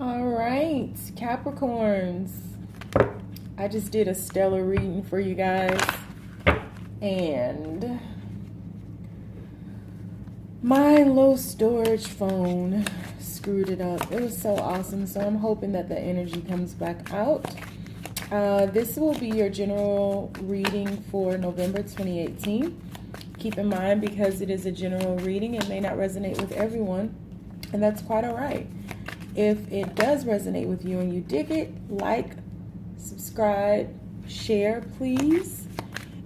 All right, Capricorns. I just did a stellar reading for you guys, and my low storage phone screwed it up. It was so awesome, so I'm hoping that the energy comes back out. This will be your general reading for November 2018. Keep in mind, because it is a general reading, it may not resonate with everyone, and that's quite all right. If it does resonate with you and you dig it, like, subscribe, share, please.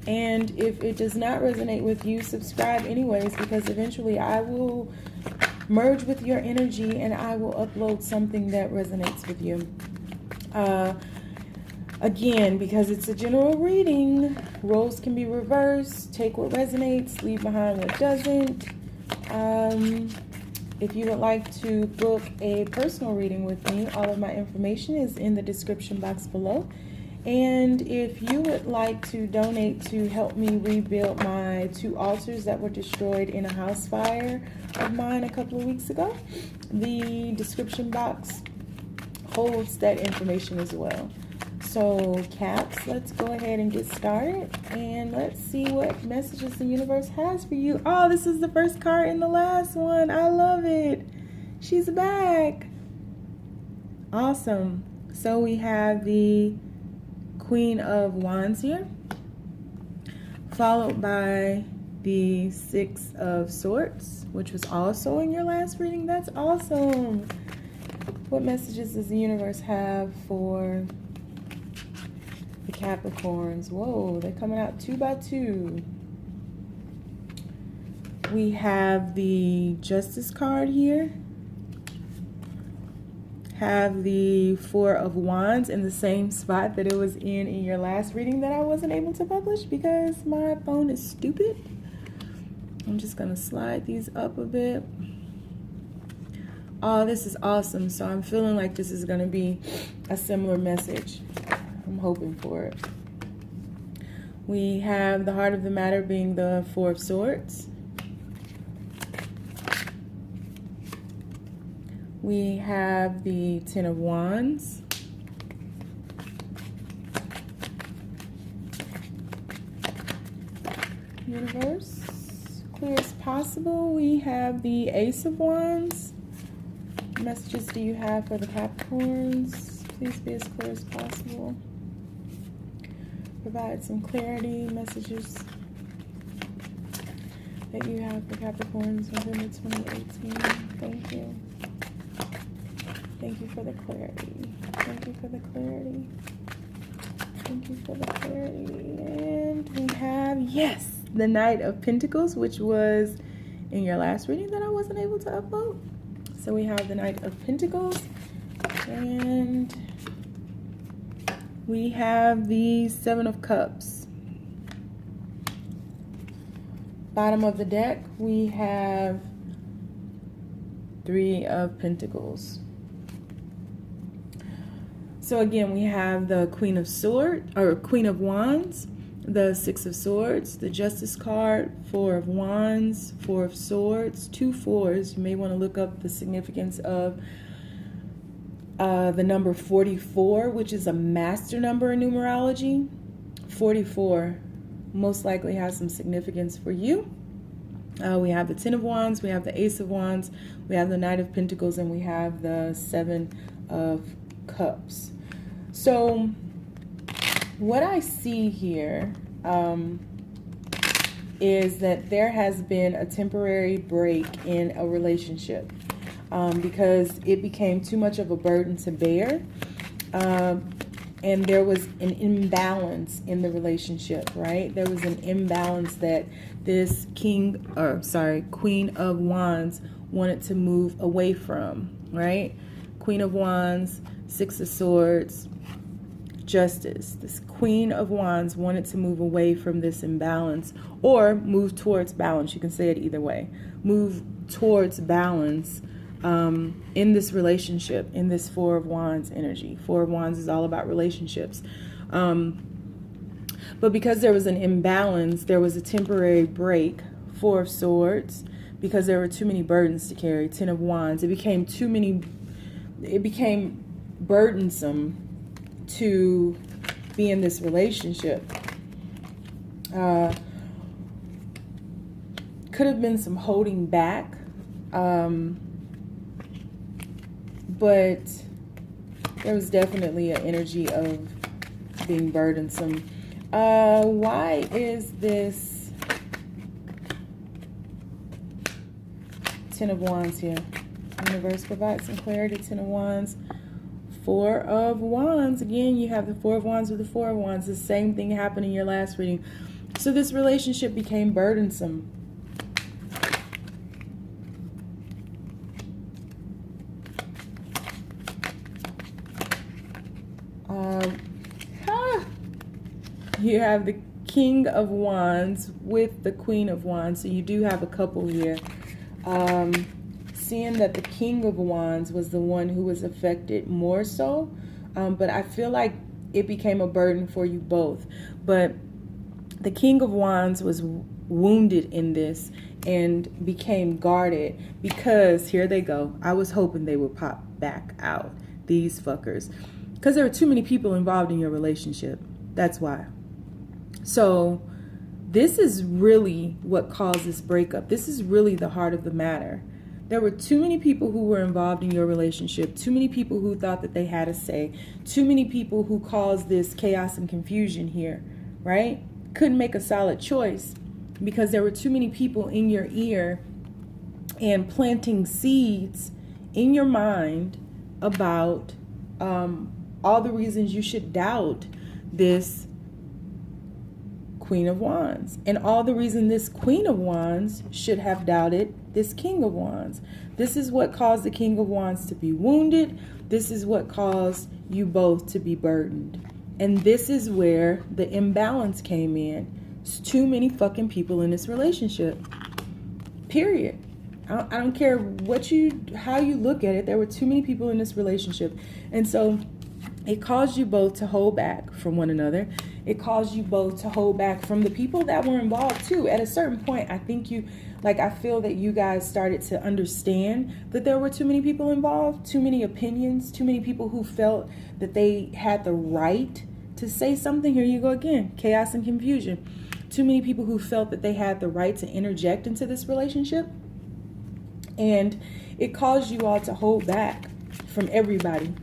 And if it does not resonate with you, subscribe anyways, because eventually I will merge with your energy and I will upload something that resonates with you. Again, because it's a general reading, roles can be reversed. Take what resonates, leave behind what doesn't. If you would like to book a personal reading with me, all of my information is in the description box below. And if you would like to donate to help me rebuild my 2 altars that were destroyed in a house fire of mine a couple of weeks ago, the description box holds that information as well. So, Caps, let's go ahead and get started, and let's see what messages the universe has for you. Oh, this is the first card in the last one. I love it. She's back. Awesome. So we have the Queen of Wands here, followed by the 6 of Swords, which was also in your last reading. That's awesome. What messages does the universe have for the Capricorns? Whoa, they're coming out 2 by 2. We have the Justice card here. Have the 4 of Wands in the same spot that it was in your last reading that I wasn't able to publish because my phone is stupid. I'm just going to slide these up a bit. Oh, this is awesome. So I'm feeling like this is going to be a similar message. I'm hoping for it. We have the heart of the matter being the 4 of Swords. We have the 10 of Wands. Universe, clear as possible. We have the Ace of Wands. What messages do you have for the Capricorns? Please be as clear as possible. Provide some clarity, messages that you have for Capricorns November 2018. Thank you. Thank you for the clarity. Thank you for the clarity. Thank you for the clarity. And we have, yes, the Knight of Pentacles, which was in your last reading that I wasn't able to upload. So we have the Knight of Pentacles. And we have the 7 of Cups. Bottom of the deck, we have 3 of Pentacles. So again, we have the Queen of Swords, or Queen of Wands, the 6 of Swords, the Justice card, 4 of Wands, 4 of Swords, 2 4s. You may want to look up the significance of the number 44, which is a master number in numerology. 44 most likely has some significance for you. We have the 10 of Wands, we have the Ace of Wands, we have the Knight of Pentacles, and we have the 7 of Cups. So what I see here is that there has been a temporary break in a relationship because it became too much of a burden to bear. And there was an imbalance in the relationship, right? There was an imbalance that this Queen of Wands wanted to move away from, right? Queen of Wands, 6 of Swords, Justice. This Queen of Wands wanted to move away from this imbalance or move towards balance. You can say it either way. Move towards balance in this relationship, in this 4 of Wands energy. 4 of Wands is all about relationships. But because there was an imbalance, there was a temporary break. 4 of Swords, because there were too many burdens to carry. 10 of Wands, it became too many it became burdensome to be in this relationship. Could have been some holding back, but there was definitely an energy of being burdensome. Why is this Ten of Wands here? Universe provides some clarity. Ten of Wands, Four of Wands. Again, you have the Four of Wands with the Four of Wands. The same thing happened in your last reading. So this relationship became burdensome. You have the King of Wands with the Queen of Wands. So you do have a couple here. Seeing that the King of Wands was the one who was affected more so. But I feel like it became a burden for you both. But the King of Wands was wounded in this and became guarded because, here they go. I was hoping they would pop back out, these fuckers. Because there were too many people involved in your relationship. That's why. So this is really what caused this breakup. This is really the heart of the matter. There were too many people who were involved in your relationship, too many people who thought that they had a say, too many people who caused this chaos and confusion here, right? Couldn't make a solid choice because there were too many people in your ear and planting seeds in your mind about all the reasons you should doubt this Queen of Wands, and all the reason this Queen of Wands should have doubted this King of Wands. This is what caused the King of Wands to be wounded. This is what caused you both to be burdened. And this is where the imbalance came in. It's too many fucking people in this relationship. Period. I don't care how you look at it. There were too many people in this relationship. And so it caused you both to hold back from one another. It caused you both to hold back from the people that were involved too. At a certain point, I feel that you guys started to understand that there were too many people involved, too many opinions, too many people who felt that they had the right to say something. Here you go again, chaos and confusion. Too many people who felt that they had the right to interject into this relationship. And it caused you all to hold back from everybody.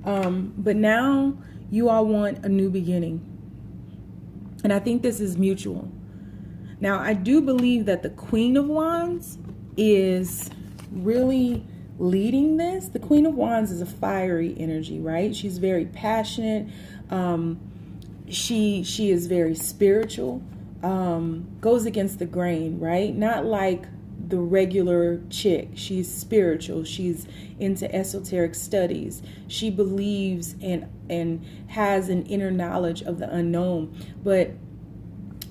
But now you all want a new beginning. And I think this is mutual. Now, I do believe that the Queen of Wands is really leading this. The Queen of Wands is a fiery energy, right? She's very passionate. She is very spiritual. Goes against the grain, right? Not like the regular chick. She's spiritual. She's into esoteric studies. She believes and has an inner knowledge of the unknown. But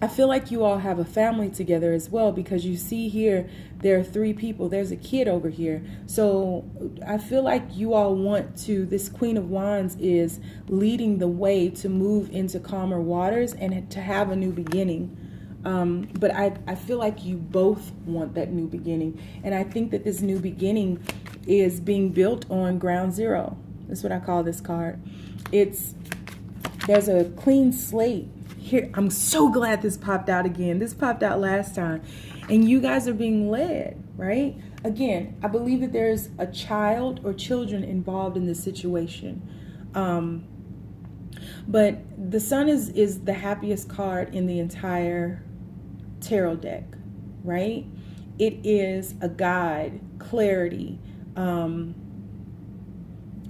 I feel like you all have a family together as well, because you see here there are 3 people. There's a kid over here. So I feel like you all want to, this Queen of Wands is leading the way to move into calmer waters and to have a new beginning. But I feel like you both want that new beginning. And I think that this new beginning is being built on ground zero. That's what I call this card. There's a clean slate here. I'm so glad this popped out again. This popped out last time. And you guys are being led, right? Again, I believe that there's a child or children involved in this situation. But the Sun is the happiest card in the entire tarot deck, right? It is a guide, clarity.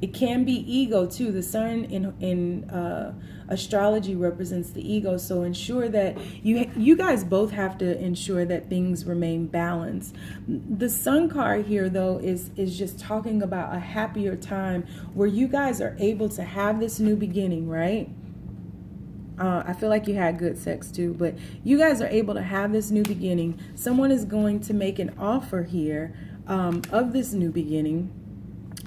It can be ego too. The Sun in astrology represents the ego, so ensure that you guys both have to ensure that things remain balanced. The Sun card here though is just talking about a happier time where you guys are able to have this new beginning, right? I feel like you had good sex too, but you guys are able to have this new beginning. Someone is going to make an offer here of this new beginning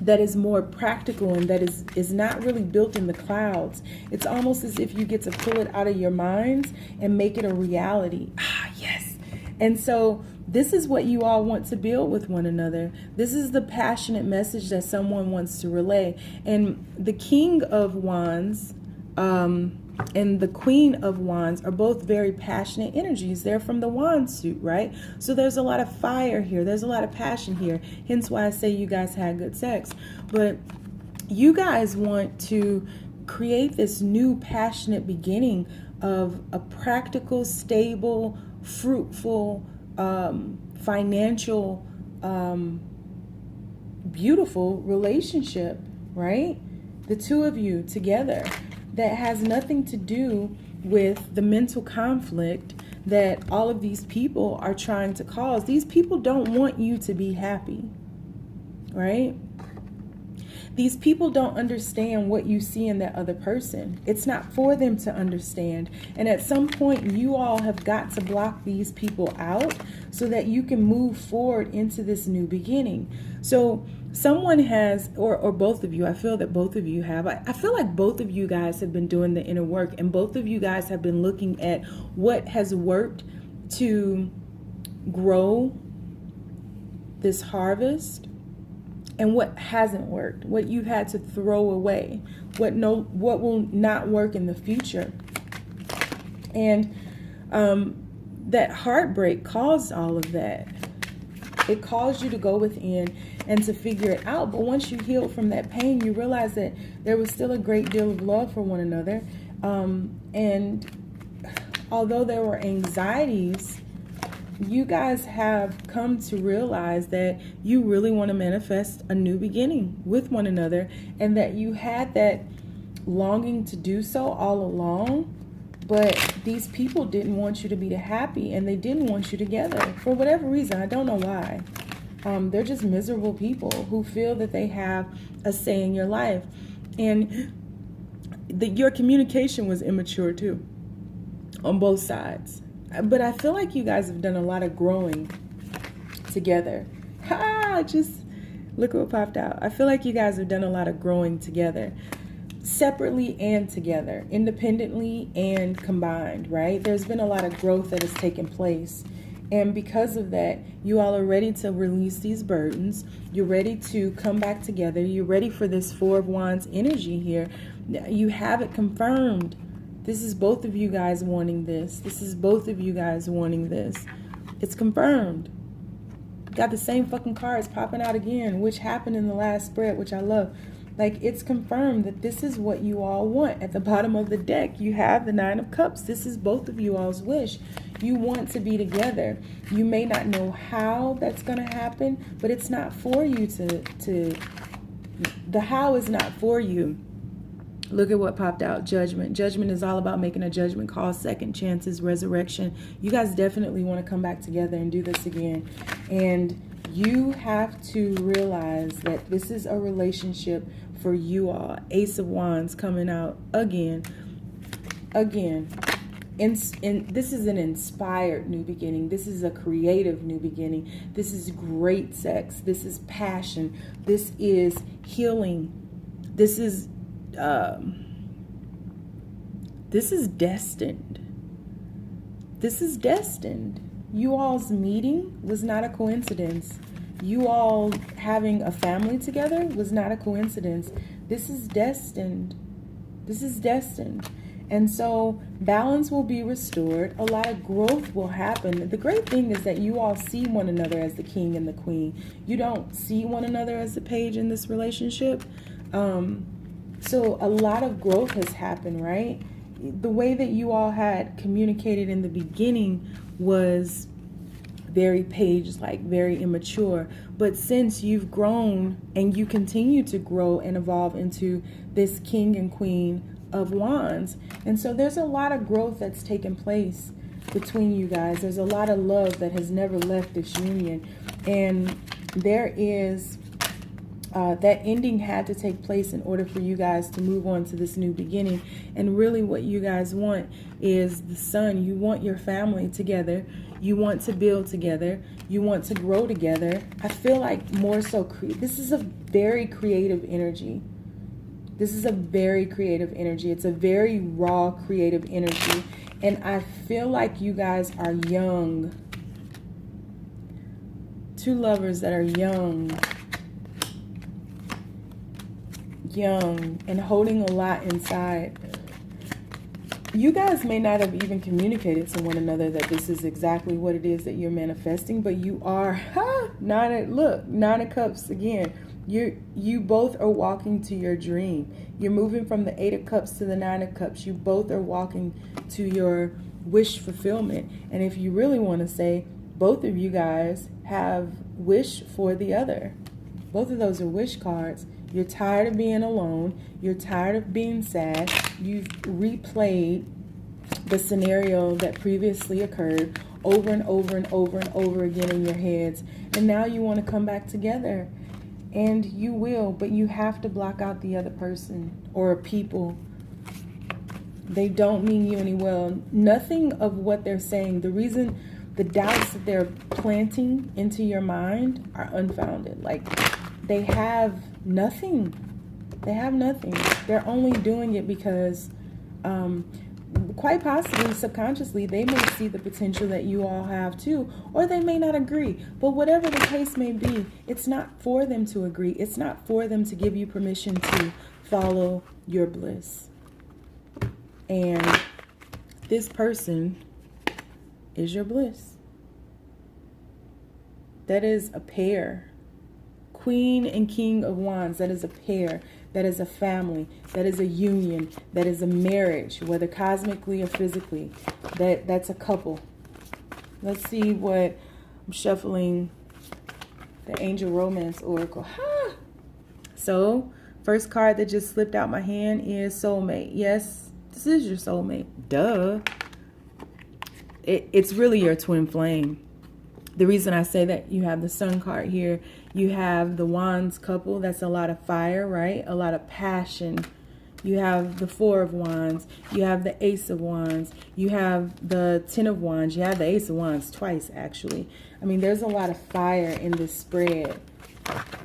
that is more practical and that is not really built in the clouds. It's almost as if you get to pull it out of your minds and make it a reality. Ah, yes. And so this is what you all want to build with one another. This is the passionate message that someone wants to relay. And the King of Wands and the Queen of Wands are both very passionate energies. They're from the wand suit, right? So there's a lot of fire here. There's a lot of passion here. Hence why I say you guys had good sex. But you guys want to create this new passionate beginning of a practical, stable, fruitful, financial, beautiful relationship, right? The two of you together that has nothing to do with the mental conflict that all of these people are trying to cause. These people don't want you to be happy, right? These people don't understand what you see in that other person. It's not for them to understand. And at some point, you all have got to block these people out so that you can move forward into this new beginning. So someone has, or both of you, I feel that both of you have, I feel like both of you guys have been doing the inner work, and both of you guys have been looking at what has worked to grow this harvest and what hasn't worked, what you've had to throw away, what will not work in the future. And that heartbreak caused all of that. It caused you to go within and to figure it out. But once you healed from that pain, you realize that there was still a great deal of love for one another. And although there were anxieties, you guys have come to realize that you really want to manifest a new beginning with one another, and that you had that longing to do so all along. But these people didn't want you to be happy, and they didn't want you together for whatever reason. I don't know why. They're just miserable people who feel that they have a say in your life. And your communication was immature too, on both sides. But I feel like you guys have done a lot of growing together. Just look what popped out. I feel like you guys have done a lot of growing together, separately and together, independently and combined, right? There's been a lot of growth that has taken place. And because of that, you all are ready to release these burdens. You're ready to come back together. You're ready for this Four of Wands energy here. You have it confirmed. This is both of you guys wanting this. This is both of you guys wanting this. It's confirmed. Got the same fucking cards popping out again, which happened in the last spread, which I love. Like, it's confirmed that this is what you all want. At the bottom of the deck, you have the Nine of Cups. This is both of you all's wish. You want to be together. You may not know how that's going to happen, but it's not for you the how is not for you. Look at what popped out. Judgment. Judgment is all about making a judgment call, second chances, resurrection. You guys definitely want to come back together and do this again. And you have to realize that this is a relationship for you all. Ace of Wands coming out again. And this is an inspired new beginning. This is a creative new beginning. This is great sex. This is passion. This is healing. This is destined. This is destined. You all's meeting was not a coincidence. You all having a family together was not a coincidence. This is destined. This is destined. And so balance will be restored. A lot of growth will happen. The great thing is that you all see one another as the king and the queen. You don't see one another as the page in this relationship. So a lot of growth has happened, right? The way that you all had communicated in the beginning was very page-like, very immature. But since you've grown and you continue to grow and evolve into this king and queen of wands, and so there's a lot of growth that's taken place between you guys. There's a lot of love that has never left this union, and there is that ending had to take place in order for you guys to move on to this new beginning. And really what you guys want is the sun. You want your family together. You want to build together. You want to grow together. I feel like more so, this is a very creative energy. This is a very creative energy. It's a very raw, creative energy. And I feel like you guys are young two lovers that are young and holding a lot inside. You guys may not have even communicated to one another that this is exactly what it is that you're manifesting, but you are, Nine of Cups again. You both are walking to your dream. You're moving from the 8 of Cups to the 9 of Cups. You both are walking to your wish fulfillment. And if you really want to say, both of you guys have wish for the other. Both of those are wish cards. You're tired of being alone. You're tired of being sad. You've replayed the scenario that previously occurred over and over and over and over again in your heads. And now you want to come back together. And you will, but you have to block out the other person or people. They don't mean you any well. Nothing of what they're saying, the doubts that they're planting into your mind are unfounded. Like, they have nothing. They have nothing. They're only doing it because, quite possibly, subconsciously, they may see the potential that you all have too, or they may not agree. But whatever the case may be, it's not for them to agree. It's not for them to give you permission to follow your bliss. And this person is your bliss. That is a pair. Queen and King of Wands, that is a pair, that is a family, that is a union, that is a marriage, whether cosmically or physically. That's a couple. Let's see what I'm shuffling the Angel Romance Oracle. So, first card that just slipped out my hand is soulmate. Yes, this is your soulmate. Duh. It's really your twin flame. The reason I say that, you have the Sun card here. You have the Wands couple. That's a lot of fire, right? A lot of passion. You have the 4 of Wands. You have the Ace of Wands. You have the 10 of Wands. You have the Ace of Wands twice, actually. I mean, there's a lot of fire in this spread.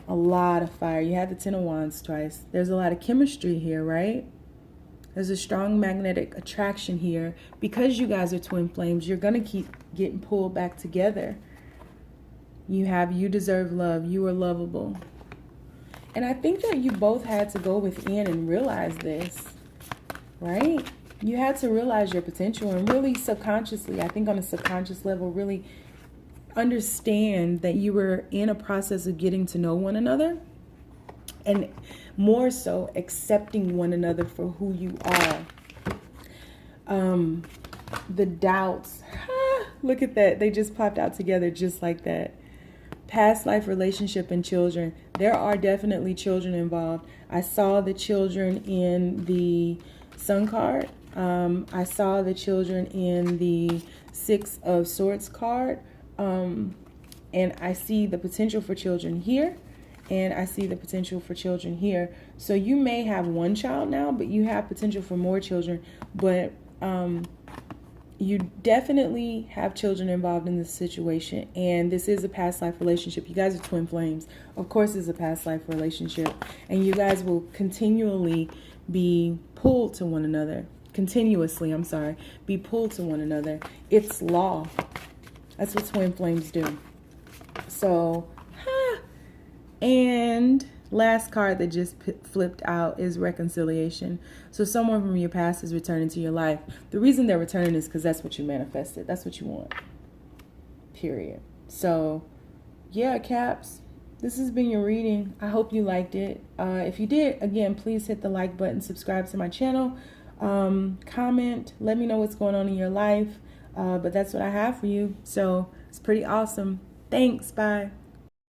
A lot of fire. You have the 10 of Wands twice. There's a lot of chemistry here, right? There's a strong magnetic attraction here. Because you guys are twin flames, you're going to keep getting pulled back together. You have, you deserve love. You are lovable. And I think that you both had to go within and realize this, right? You had to realize your potential and really subconsciously, I think on a subconscious level, really understand that you were in a process of getting to know one another. And more so, accepting one another for who you are. The doubts. Look at that. They just popped out together just like that. Past life relationship and children. There are definitely children involved. I saw the children in the Sun card. I saw the children in the 6 of Swords card. And I see the potential for children here. And I see the potential for children here. So you may have one child now, but you have potential for more children. But you definitely have children involved in this situation. And this is a past life relationship. You guys are twin flames. Of course it's a past life relationship. And you guys will continually be pulled to one another. Continuously, be pulled to one another. It's law. That's what twin flames do. So, and last card that just flipped out is reconciliation. So someone from your past is returning to your life. The reason they're returning is because that's what you manifested. That's what you want. Period. So, yeah, Caps, this has been your reading. I hope you liked it. If you did, again, please hit the like button, subscribe to my channel, comment, let me know what's going on in your life. But that's what I have for you. So it's pretty awesome. Thanks. Bye.